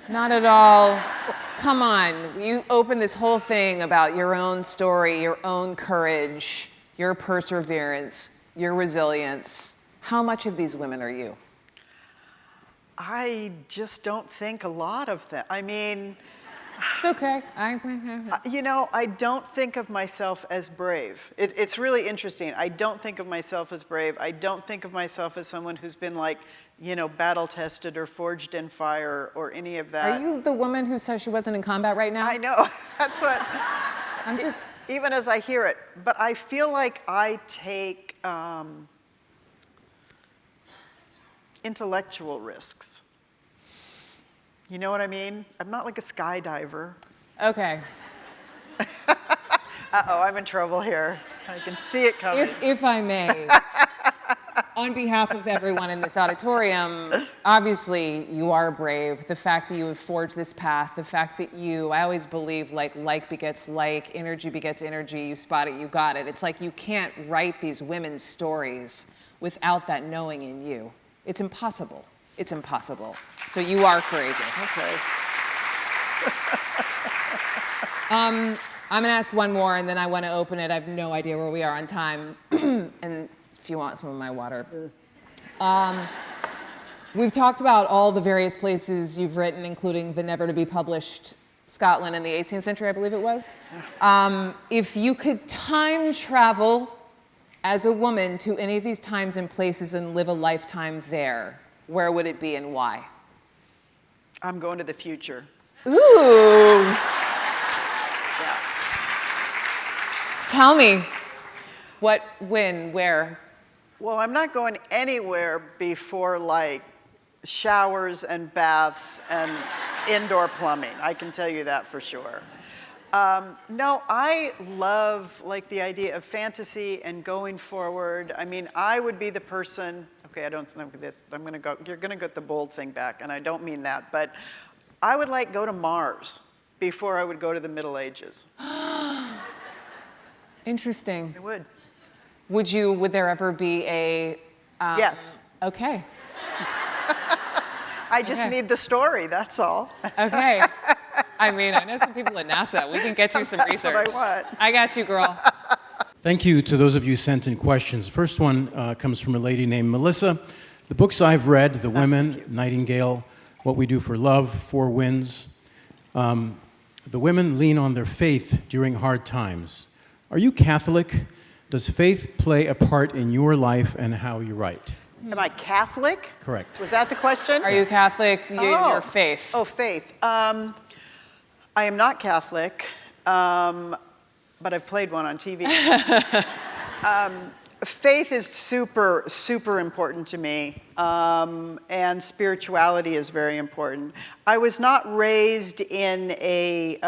A: Not at all. Come on, you open this whole thing about your own story, your own courage, your perseverance, your resilience. How much of these women are you?
B: I just don't think a lot of them. I mean,
A: it's okay.
B: I don't think of myself as brave. It's really interesting. I don't think of myself as brave. I don't think of myself as someone who's been like, battle tested or forged in fire or any of that.
A: Are you the woman who says she wasn't in combat right now?
B: I know. That's what.
A: I'm just.
B: Even as I hear it, but I feel like I take intellectual risks. You know what I mean? I'm not like a skydiver.
A: Okay.
B: Uh-oh, I'm in trouble here. I can see it coming.
A: If I may, on behalf of everyone in this auditorium, obviously you are brave. The fact that you have forged this path, the fact that I always believe like begets like, energy begets energy, you spot it, you got it. It's like you can't write these women's stories without that knowing in you. It's impossible. It's impossible. So you are courageous.
B: Okay.
A: I'm going to ask one more, and then I want to open it. I have no idea where we are on time. And if you want some of my water. We've talked about all the various places you've written, including the never-to-be-published Scotland in the 18th century, I believe it was. If you could time travel as a woman to any of these times and places and live a lifetime there, where would it be and why?
B: I'm going to the future.
A: Ooh.
B: Yeah.
A: Tell me. What, when, where?
B: Well, I'm not going anywhere before like showers and baths and indoor plumbing. I can tell you that for sure. No, I love like the idea of fantasy and going forward. I mean, I would be the person, okay, I don't know this, you're gonna get the bold thing back, and I don't mean that, but I would like go to Mars before I would go to the Middle Ages.
A: Interesting.
B: I would.
A: Would there ever be a...
B: Yes.
A: Okay.
B: I just need the story, that's all.
A: Okay. I mean, I know some people at NASA. We can get you some research.
B: That's what I want.
A: I got you, girl.
C: Thank you to those of you who sent in questions. First one comes from a lady named Melissa. The books I've read, The Women, Nightingale, What We Do for Love, Four Winds. The women lean on their faith during hard times. Are you Catholic? Does faith play a part in your life and how you write?
B: Am I Catholic?
C: Correct.
B: Was that the question?
A: Are you Catholic? Your faith.
B: Oh, faith. I am not Catholic, but I've played one on TV. Faith is super, super important to me, and spirituality is very important. I was not raised in a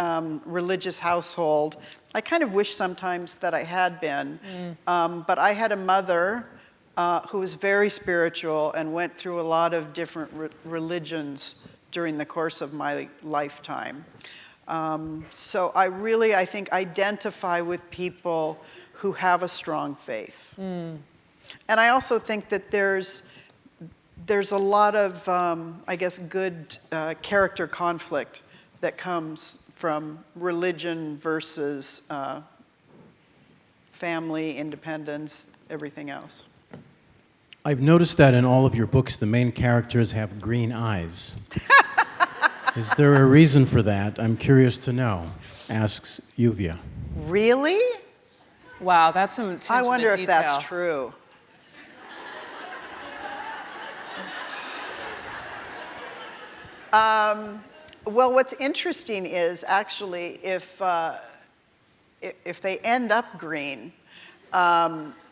B: religious household. I kind of wish sometimes that I had been, but I had a mother who was very spiritual and went through a lot of different religions during the course of my lifetime. So I think, identify with people who have a strong faith. And I also think that there's a lot of, I guess, good character conflict that comes from religion versus family, independence, everything else.
C: I've noticed that in all of your books, the main characters have green eyes. Is there a reason for that? I'm curious to know, asks Yuvia.
B: Really?
A: Wow, that's some attention
B: I wonder
A: to
B: if that's
A: detail.
B: true. Well, what's interesting is actually if they end up green,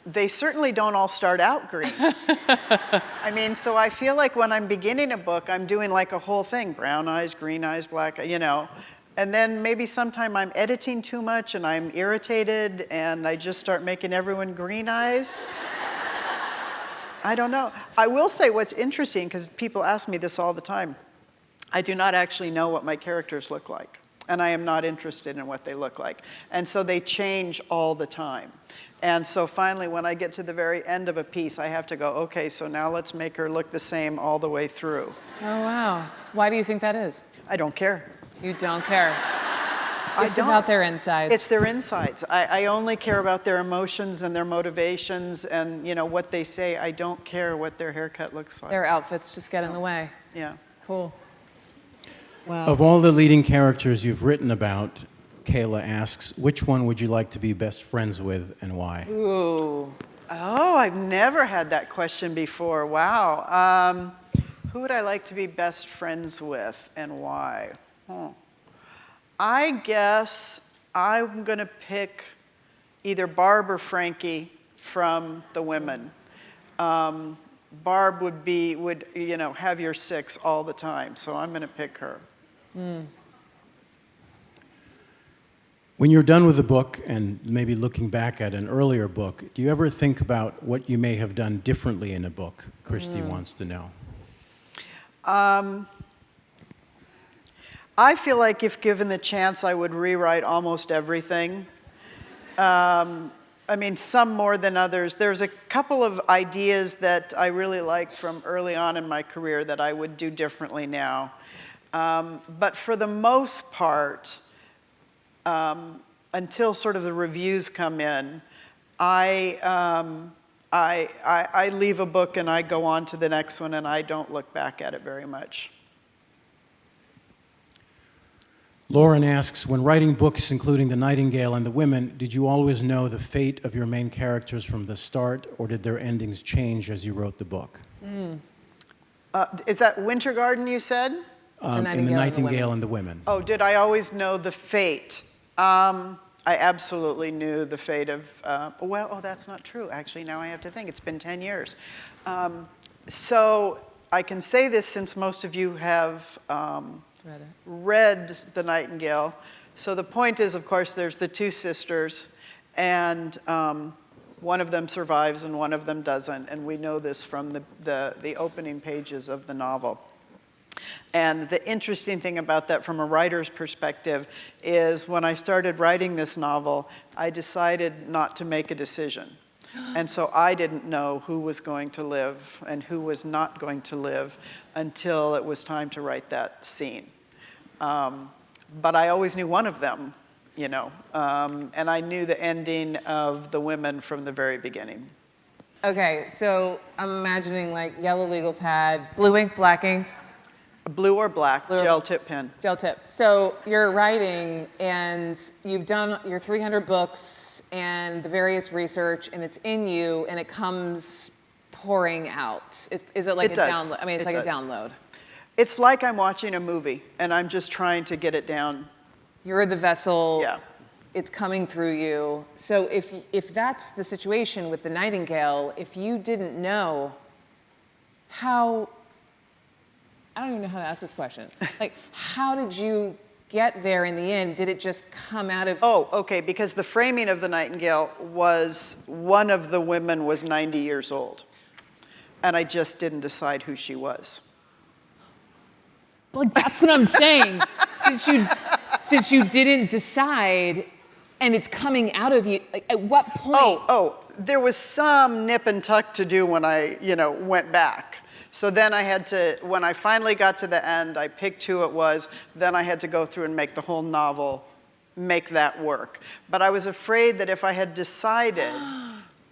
B: they certainly don't all start out green. I mean, so I feel like when I'm beginning a book, I'm doing like a whole thing, brown eyes, green eyes, black, and then maybe sometime I'm editing too much and I'm irritated and I just start making everyone green eyes. I don't know. I will say what's interesting, because people ask me this all the time, I do not actually know what my characters look like, and I am not interested in what they look like. And so they change all the time. And so finally, when I get to the very end of a piece, I have to go, okay, so now let's make her look the same all the way through.
A: Oh, wow. Why do you think that is?
B: I don't care.
A: You don't care.
B: I
A: It's
B: don't.
A: about their insides.
B: It's their insides. I only care about their emotions and their motivations and what they say. I don't care what their haircut looks like.
A: Their outfits just get in the way.
B: Yeah.
A: Cool. Wow.
C: Of all the leading characters you've written about, Kayla asks, which one would you like to be best friends with and why?
A: Ooh.
B: Oh, I've never had that question before. Wow. Who would I like to be best friends with and why? I guess I'm going to pick either Barb or Frankie from The Women. Barb would have your six all the time, so I'm going to pick her.
C: When you're done with the book and maybe looking back at an earlier book, do you ever think about what you may have done differently in a book? Christy wants to know.
B: I feel like if given the chance, I would rewrite almost everything. I mean, some more than others. There's a couple of ideas that I really liked from early on in my career that I would do differently now. But for the most part, until sort of the reviews come in, I leave a book and I go on to the next one and I don't look back at it very much.
C: Lauren asks, when writing books including The Nightingale and The Women, did you always know the fate of your main characters from the start, or did their endings change as you wrote the book?
B: Is that Winter Garden you said?
C: In The Nightingale and The Women.
B: Oh, did I always know the fate? I absolutely knew the fate of, that's not true, actually. Now I have to think. It's been 10 years. So I can say this since most of you have read The Nightingale. So the point is, of course, there's the two sisters, and one of them survives and one of them doesn't, and we know this from the opening pages of the novel. And the interesting thing about that from a writer's perspective is when I started writing this novel, I decided not to make a decision. And so I didn't know who was going to live and who was not going to live until it was time to write that scene. But I always knew one of them, and I knew the ending of The Women from the very beginning.
A: Okay, so I'm imagining like yellow legal pad, blue ink, black ink.
B: Blue or black, gel tip pen.
A: Gel tip. So you're writing and you've done your 300 books and the various research, and it's in you and it comes pouring out. Is it like a download? I mean, it's like a download.
B: It's like I'm watching a movie and I'm just trying to get it down.
A: You're the vessel.
B: Yeah.
A: It's coming through you. So if that's the situation with The Nightingale, if you didn't know how, I don't even know how to ask this question. Like, how did you get there in the end? Did it just come out of?
B: Oh, okay, because the framing of The Nightingale was one of the women was 90 years old. and I just didn't decide who she was.
A: Like, that's what I'm saying. Since you didn't decide, and it's coming out of you, like, at what point?
B: There was some nip and tuck to do when I, went back. So then I had to, when I finally got to the end, I picked who it was, then I had to go through and make the whole novel, make that work. But I was afraid that if I had decided,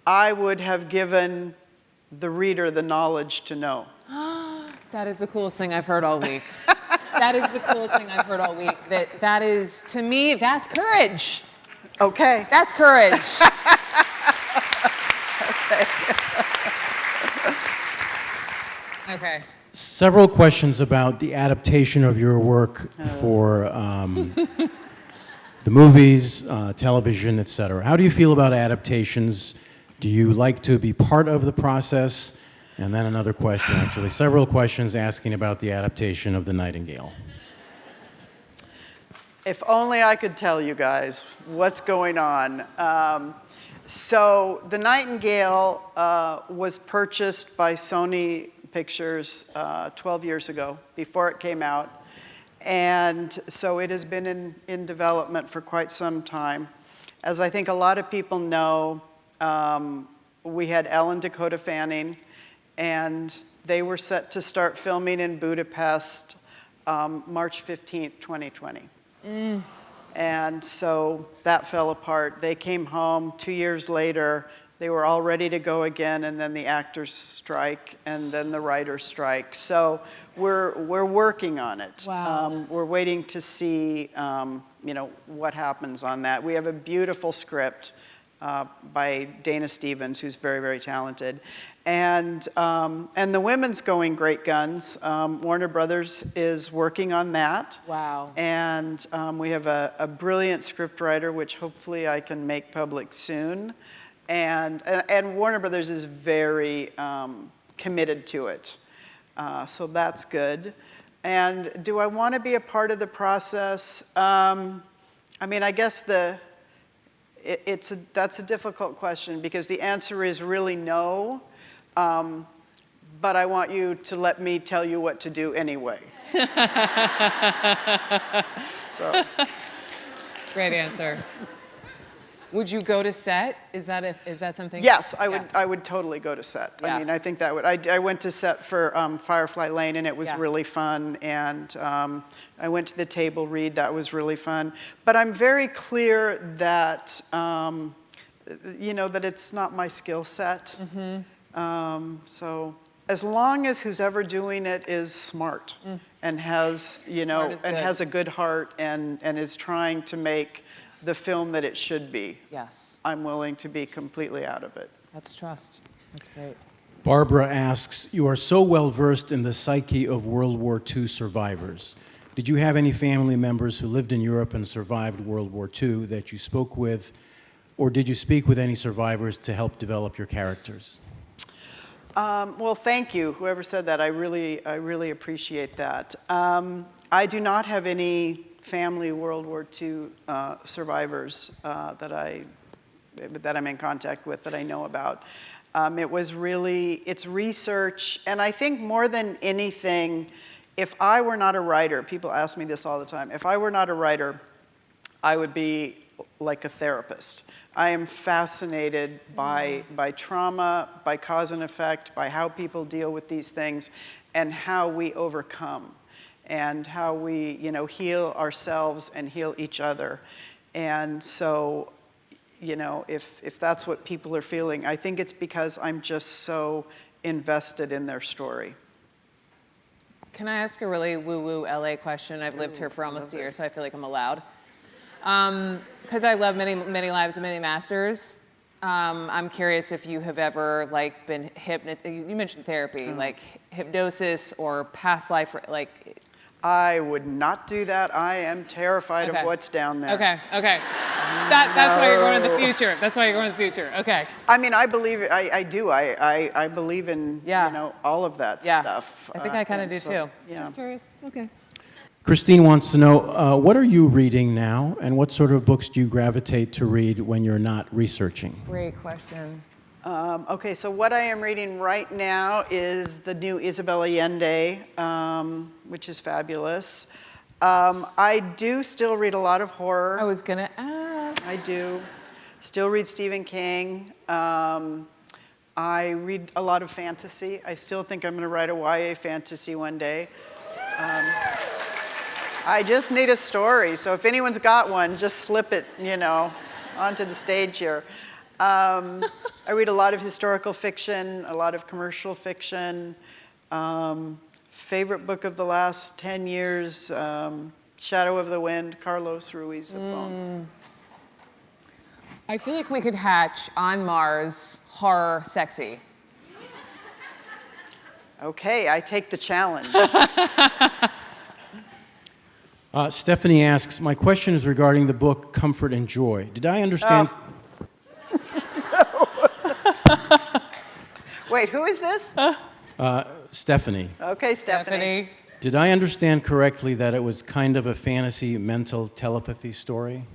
B: I would have given the reader the knowledge to know.
A: That is the coolest thing I've heard all week. That is the coolest thing I've heard all week. That is, to me, that's courage.
B: Okay.
A: That's courage. Okay.
C: Several questions about the adaptation of your work for the movies, television, etc. How do you feel about adaptations? Do you like to be part of the process? And then another question, actually, several questions asking about the adaptation of The Nightingale.
B: If only I could tell you guys what's going on. So The Nightingale was purchased by Sony Pictures 12 years ago, before it came out. And so it has been in development for quite some time. As I think a lot of people know, we had Ellen Dakota Fanning, and they were set to start filming in Budapest March 15th, 2020. And so that fell apart. They came home 2 years later. They were all ready to go again, and then the actors strike, and then the writers strike. So we're working on it.
A: Wow.
B: We're waiting to see what happens on that. We have a beautiful script by Dana Stevens, who's very, very talented. And the women's going great guns. Warner Brothers is working on that.
A: Wow.
B: And we have a brilliant scriptwriter, which hopefully I can make public soon. And Warner Brothers is very committed to it. So that's good. And do I want to be a part of the process? I mean, I guess that's a difficult question, because the answer is really no. But I want you to let me tell you what to do anyway. So.
A: Great answer. Would you go to set? Is that something?
B: Yes, I
A: Yeah.
B: would totally go to set.
A: Yeah.
B: I mean, I think that would. I went to set for Firefly Lane, and it was
A: Yeah.
B: really fun. And I went to the table read. That was really fun. But I'm very clear that that it's not my skill set.
A: Mm-hmm.
B: So as long as who's ever doing it is smart and has has a good heart and is trying to make the film that it should be.
A: Yes.
B: I'm willing to be completely out of it.
A: That's trust. That's great.
C: Barbara asks, you are so well versed in the psyche of World War II survivors. Did you have any family members who lived in Europe and survived World War II that you spoke with, or did you speak with any survivors to help develop your characters?
B: Well, thank you, whoever said that. I really appreciate that. I do not have any family World War II survivors that I'm in contact with, that I know about. It's research, and I think more than anything, if I were not a writer, people ask me this all the time, if I were not a writer, I would be like a therapist. I am fascinated by trauma, by cause and effect, by how people deal with these things, and how we overcome, and how we, heal ourselves and heal each other. And so, if that's what people are feeling, I think it's because I'm just so invested in their story.
A: Can I ask a really woo-woo LA question? I've lived here for almost a year, so I feel like I'm allowed. Because I love Many Lives and Many Masters. I'm curious if you have ever been you mentioned therapy, like hypnosis or past life,
B: I would not do that. I am terrified of what's down there.
A: Okay. That's why you're going to the future. That's why you're going to the future. Okay.
B: I mean, I believe it. I do. I believe in all of that stuff.
A: I think I kind of do too.
B: Yeah.
A: Just curious. Okay.
C: Christine wants to know, what are you reading now, and what sort of books do you gravitate to read when you're not researching?
A: Great question.
B: Okay, so what I am reading right now is the new Isabel Allende, which is fabulous. I do still read a lot of horror.
A: I was gonna ask.
B: I do. Still read Stephen King. I read a lot of fantasy. I still think I'm going to write a YA fantasy one day. I just need a story, so if anyone's got one, just slip it, onto the stage here. I read a lot of historical fiction, a lot of commercial fiction. Favorite book of the last 10 years, Shadow of the Wind, Carlos Ruiz Zafón.
A: I feel like we could hatch on Mars horror sexy.
B: Okay, I take the challenge.
C: Stephanie asks, my question is regarding the book Comfort and Joy. Did I understand?
B: Wait, who is this?
C: Stephanie.
B: Okay, Stephanie.
C: Did I understand correctly that it was kind of a fantasy mental telepathy story?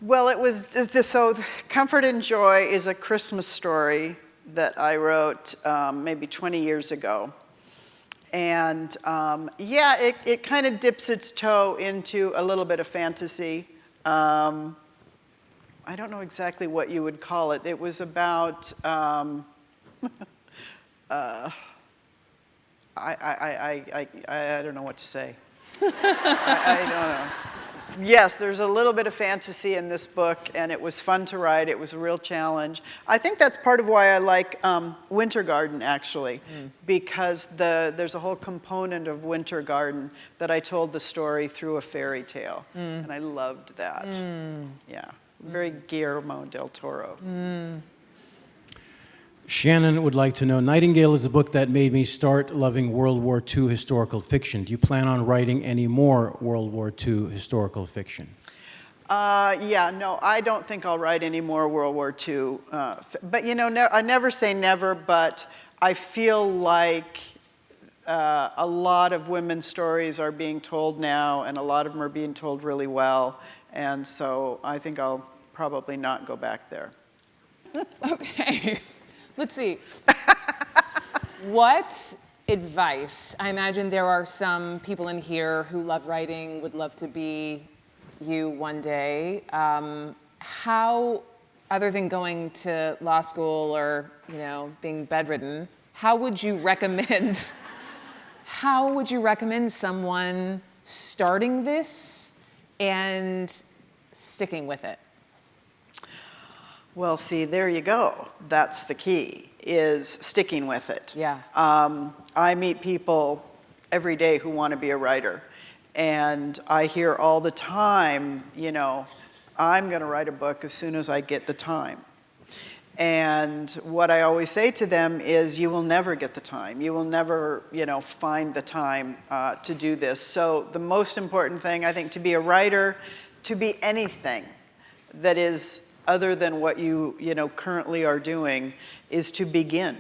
B: Well, it was, so Comfort and Joy is a Christmas story that I wrote maybe 20 years ago. And yeah, it kind of dips its toe into a little bit of fantasy. I don't know exactly what you would call it. It was about, I don't know what to say. I don't know. Yes, there's a little bit of fantasy in this book, and it was fun to write. It was a real challenge. I think that's part of why I like Winter Garden, actually, because there's a whole component of Winter Garden that I told the story through a fairy tale, and I loved that. Yeah, very Guillermo del Toro.
C: Shannon would like to know, Nightingale is a book that made me start loving World War II historical fiction. Do you plan on writing any more World War II historical fiction?
B: Yeah, no, I don't think I'll write any more World War II. But I never say never, but I feel like a lot of women's stories are being told now, and a lot of them are being told really well. And so I think I'll probably not go back there.
A: Okay. Let's see. What advice? I imagine there are some people in here who love writing, would love to be you one day. How, other than going to law school or being bedridden, how would you recommend someone starting this and sticking with it?
B: Well, see, there you go. That's the key, is sticking with it.
A: Yeah.
B: I meet people every day who want to be a writer. And I hear all the time, I'm going to write a book as soon as I get the time. And what I always say to them is, you will never get the time. You will never, find the time to do this. So the most important thing, I think, to be a writer, to be anything that is other than what you currently are doing, is to begin.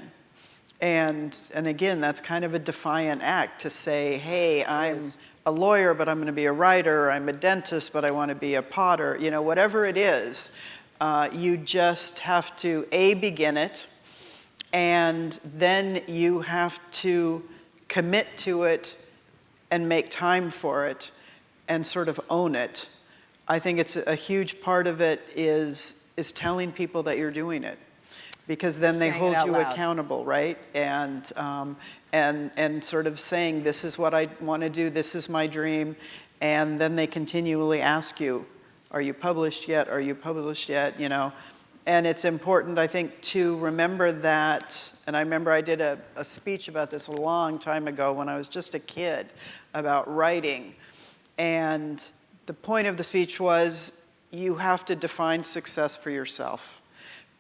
B: And again, that's kind of a defiant act to say, hey, I'm a lawyer, but I'm going to be a writer. I'm a dentist, but I want to be a potter. Whatever it is, you just have to, begin it, and then you have to commit to it and make time for it and sort of own it. I think it's a huge part of it is telling people that you're doing it, because then they hold you accountable, right? And sort of saying, this is what I want to do, this is my dream, and then they continually ask you, are you published yet? Are you published yet? And it's important, I think, to remember that. And I remember I did a speech about this a long time ago when I was just a kid about writing, and the point of the speech was, you have to define success for yourself,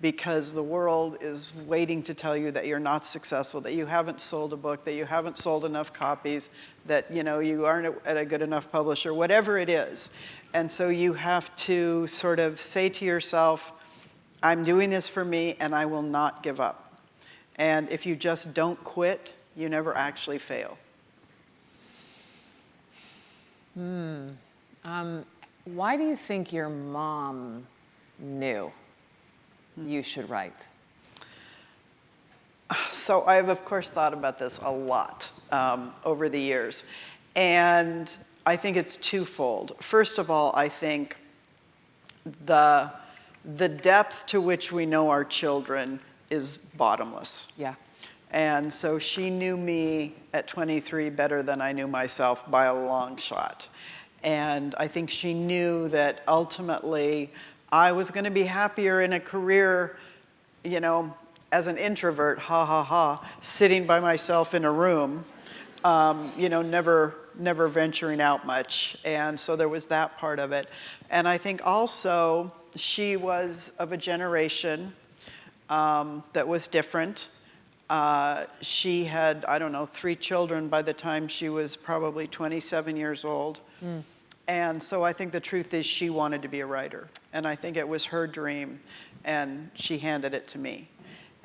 B: because the world is waiting to tell you that you're not successful, that you haven't sold a book, that you haven't sold enough copies, that you aren't at a good enough publisher, whatever it is. And so you have to sort of say to yourself, I'm doing this for me, and I will not give up. And if you just don't quit, you never actually fail.
A: Why do you think your mom knew? you should write?
B: So I've, of course, thought about this a lot over the years. And I think it's twofold. First of all, I think the depth to which we know our children is bottomless.
A: Yeah.
B: And so she knew me at 23 better than I knew myself by a long shot. And I think she knew that ultimately I was going to be happier in a career, you know, as an introvert, sitting by myself in a room, you know, never venturing out much. And so there was that part of it. And I think also she was of a generation that was different. She had, I don't know, 3 children by the time she was probably 27 years old. And so I think the truth is she wanted to be a writer. And I think it was her dream, and she handed it to me.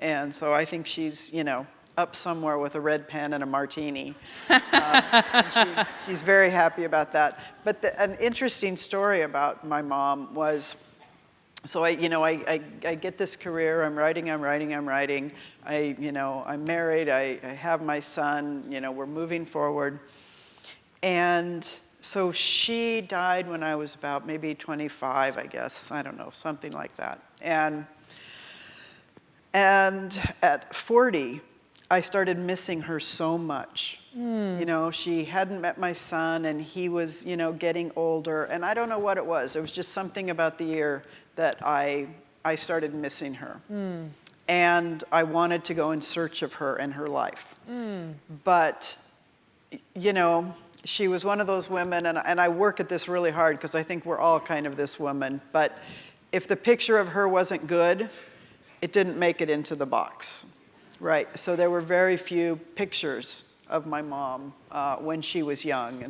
B: And so I think she's, you know, up somewhere with a red pen and a martini. And she's very happy about that. But an interesting story about my mom was, so I get this career, I'm writing. I'm married, I have my son, you know, we're moving forward. And so she died when I was about maybe 25, I guess, I don't know, something like that. And at 40, I started missing her so much. You know, she hadn't met my son, and he was, you know, getting older. And I don't know what it was. It was just something about the year that I started missing her. And I wanted to go in search of her and her life. But, you know, she was one of those women, and I work at this really hard because I think we're all kind of this woman. But if the picture of her wasn't good, it didn't make it into the box, right? So there were very few pictures of my mom when she was young.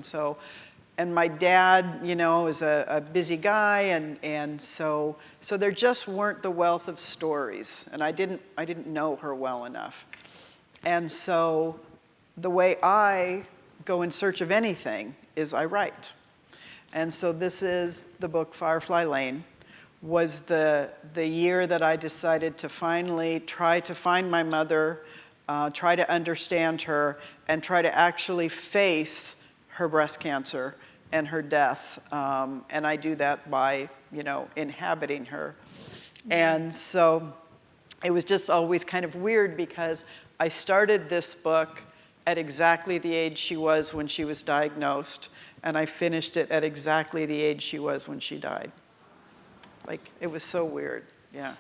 B: And my dad, you know, is a busy guy, and so there just weren't the wealth of stories, and I didn't know her well enough. And so the way I go in search of anything is I write. And so this is the book Firefly Lane, was the year that I decided to finally try to find my mother, try to understand her, and try to actually face her breast cancer and her death. And I do that by, you know, inhabiting her. And so it was just always kind of weird because I started this book at exactly the age she was when she was diagnosed, and I finished it at exactly the age she was when she died. Like, it was so weird, yeah.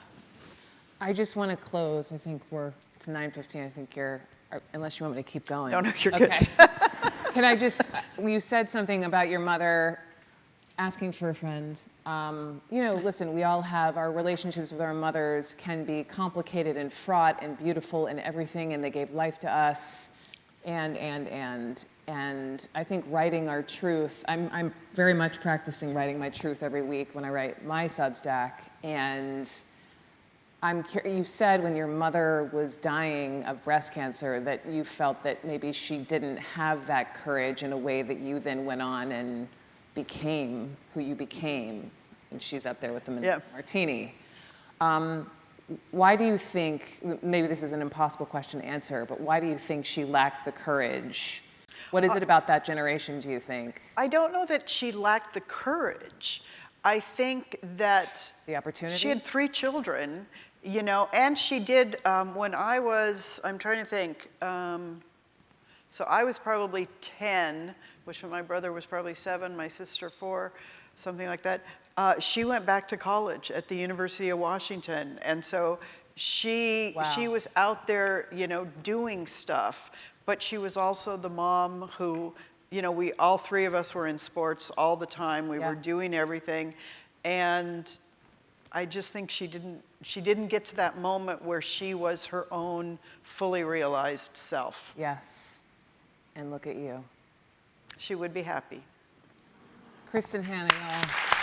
A: I just want to close. I think it's 9:15. I think unless you want me to keep going.
B: No, you're
A: okay.
B: good.
A: Can I just, you said something about your mother asking for a friend. You know, listen, we all have our relationships with our mothers can be complicated and fraught and beautiful and everything, and they gave life to us. And I think writing our truth, I'm very much practicing writing my truth every week when I write my Substack. And you said when your mother was dying of breast cancer that you felt that maybe she didn't have that courage in a way that you then went on and became who you became. And she's up there with the martini. Why do you think, maybe this is an impossible question to answer, but why do you think she lacked the courage? What is it about that generation, do you think?
B: I don't know that she lacked the courage. I think that
A: The opportunity?
B: she had 3 children, you know, and she did, when I'm trying to think, so I was probably 10, which my brother was probably 7, my sister 4, something like that. She went back to college at the University of Washington, and so she was out there, you know, doing stuff, but she was also the mom who, you know, all 3 of us were in sports all the time. We were doing everything, and I just think she didn't get to that moment where she was her own fully realized self.
A: Yes, and look at you.
B: She would be happy.
A: Kristin Hannah, y'all.